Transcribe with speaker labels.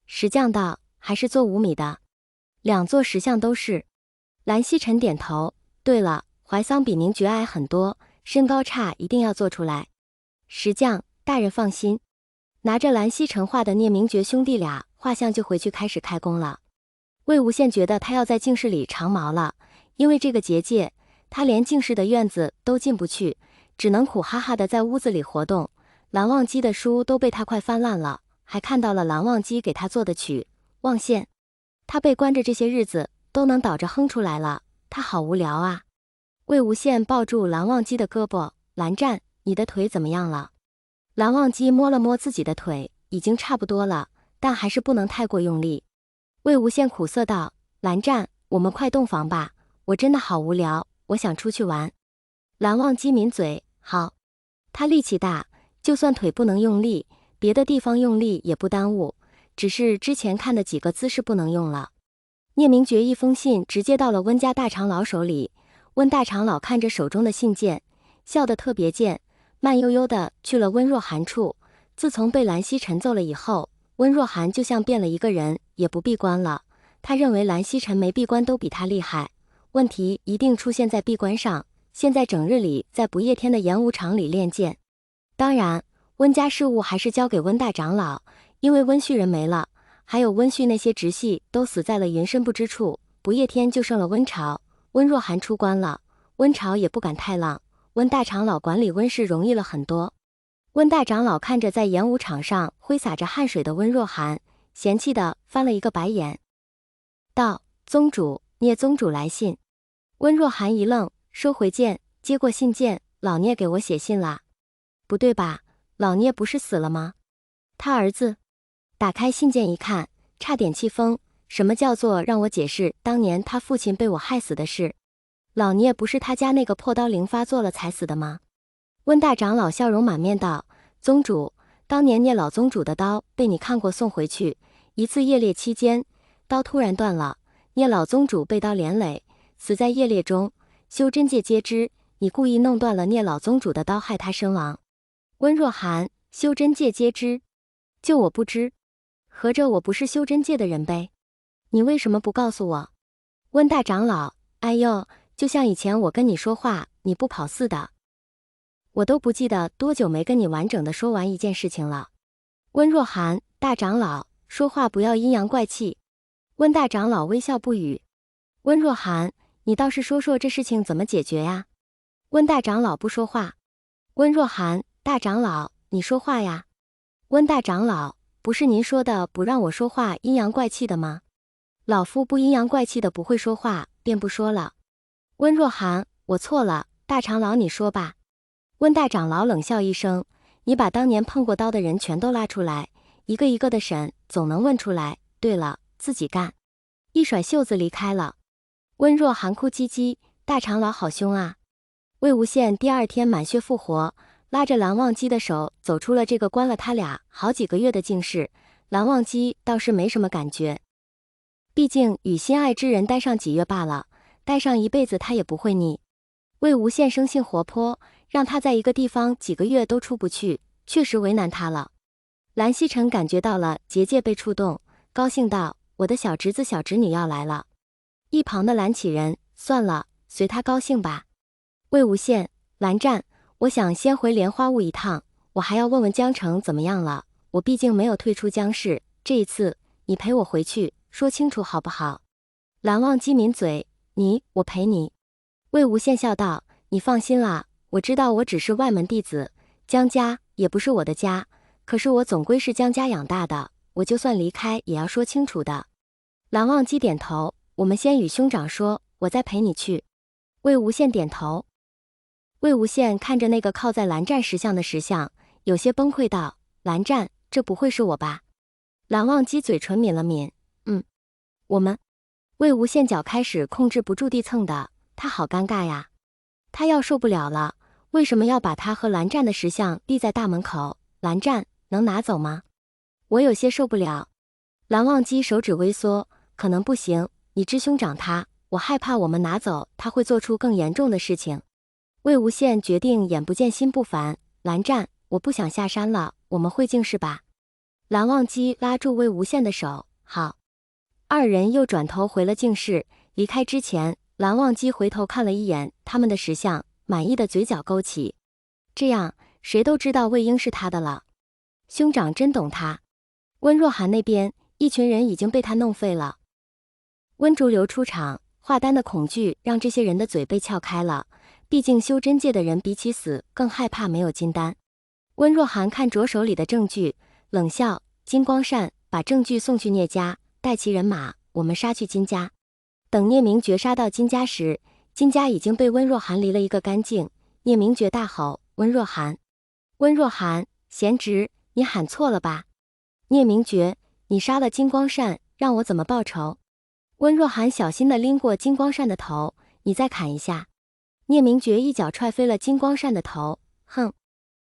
Speaker 1: 石匠道：还是做5米的。2座石像都是。蓝曦臣点头，对了，怀桑比您爵矮很多，身高差一定要做出来。石匠大人放心。拿着蓝曦臣画的聂明爵兄弟俩画像就回去开始开工了。魏无羡觉得他要在净室里长毛了，因为这个结界，他连净室的院子都进不去，只能苦哈哈的在屋子里活动。蓝忘机的书都被他快翻烂了，还看到了蓝忘机给他做的曲望线。他被关着这些日子都能倒着哼出来了，他好无聊啊。魏无羡抱住蓝忘机的胳膊，蓝湛，你的腿怎么样了？蓝忘机摸了摸自己的腿，已经差不多了，但还是不能太过用力。魏无羡苦涩道：蓝湛，我们快洞房吧，我真的好无聊，我想出去玩。蓝忘机抿嘴，好。他力气大，就算腿不能用力，别的地方用力也不耽误，只是之前看的几个姿势不能用了。聂明爵一封信直接到了温家大长老手里，温大长老看着手中的信件，笑得特别贱，慢悠悠的去了温若寒处。自从被蓝曦臣揍了以后，温若寒就像变了一个人，也不闭关了。他认为蓝曦臣没闭关都比他厉害，问题一定出现在闭关上。现在整日里在不夜天的演武场里练剑。当然，温家事务还是交给温大长老，因为温旭人没了，还有温旭那些直系都死在了云深不知处，不夜天就剩了温朝。温若寒出关了，温朝也不敢太浪，温大长老管理温氏容易了很多。温大长老看着在演武场上挥洒着汗水的温若寒，嫌弃的翻了一个白眼，道：宗主，聂宗主来信。温若寒一愣，收回剑，接过信件，老聂给我写信啦？不对吧，老聂不是死了吗？他儿子？打开信件一看，差点气疯。什么叫做让我解释当年他父亲被我害死的事？老聂不是他家那个破刀灵发作了才死的吗？温大长老笑容满面道：宗主，当年聂老宗主的刀被你看过送回去，一次夜猎期间，刀突然断了，聂老宗主被刀连累，死在夜猎中，修真界皆知你故意弄断了聂老宗主的刀，害他身亡。温若寒，修真界皆知，就我不知，合着我不是修真界的人呗？你为什么不告诉我？温大长老，哎呦，就像以前我跟你说话你不跑似的，我都不记得多久没跟你完整的说完一件事情了。温若寒，大长老，说话不要阴阳怪气。温大长老微笑不语。温若寒，你倒是说说这事情怎么解决呀？温大长老不说话。温若寒，大长老，你说话呀。温大长老，不是您说的不让我说话阴阳怪气的吗？老夫不阴阳怪气的不会说话，便不说了。温若寒，我错了，大长老你说吧。温大长老冷笑一声，你把当年碰过刀的人全都拉出来，一个一个的审，总能问出来。对了，自己干。一甩袖子离开了。温若寒哭唧唧，大长老好凶啊。魏无羡第二天满血复活，拉着蓝忘机的手走出了这个关了他俩好几个月的净室。蓝忘机倒是没什么感觉，毕竟与心爱之人待上几月罢了，待上一辈子他也不会腻。魏无羡生性活泼，让他在一个地方几个月都出不去，确实为难他了。蓝曦臣感觉到了结界被触动，高兴道：我的小侄子小侄女要来了。一旁的蓝启仁，算了，随他高兴吧。魏无羡，蓝湛，我想先回莲花坞一趟，我还要问问江城怎么样了，我毕竟没有退出江氏，这一次你陪我回去，说清楚好不好？蓝忘机抿嘴，我陪你。魏无羡笑道：你放心啦，我知道我只是外门弟子，江家也不是我的家，可是我总归是江家养大的，我就算离开也要说清楚的。蓝忘机点头，我们先与兄长说，我再陪你去。魏无羡点头。魏无羡看着那个靠在蓝湛石像的石像，有些崩溃道：蓝湛，这不会是我吧？蓝忘机嘴唇抿了抿，我们。魏无羡脚开始控制不住地蹭的，他好尴尬呀。他要受不了了，为什么要把他和蓝湛的石像立在大门口？蓝湛，能拿走吗？我有些受不了。蓝忘机手指微缩，可能不行，你知兄长他，我害怕我们拿走他会做出更严重的事情。魏无羡决定眼不见心不烦，蓝湛，我不想下山了，我们会净室吧？蓝忘机拉住魏无羡的手，好。二人又转头回了净室，离开之前，蓝忘机回头看了一眼他们的石像，满意的嘴角勾起。这样，谁都知道魏婴是他的了。兄长真懂他。温若寒那边，一群人已经被他弄废了。温竹流出场，华丹的恐惧让这些人的嘴被撬开了。毕竟修真界的人比起死更害怕没有金丹。温若寒看着手里的证据，冷笑：金光善，把证据送去聂家，带齐人马，我们杀去金家。等聂明觉杀到金家时，金家已经被温若寒离了一个干净。聂明觉大吼：温若寒！温若寒，贤侄，你喊错了吧？聂明觉，你杀了金光善，让我怎么报仇？温若寒小心地拎过金光善的头，你再砍一下。聂明觉一脚踹飞了金光善的头，哼，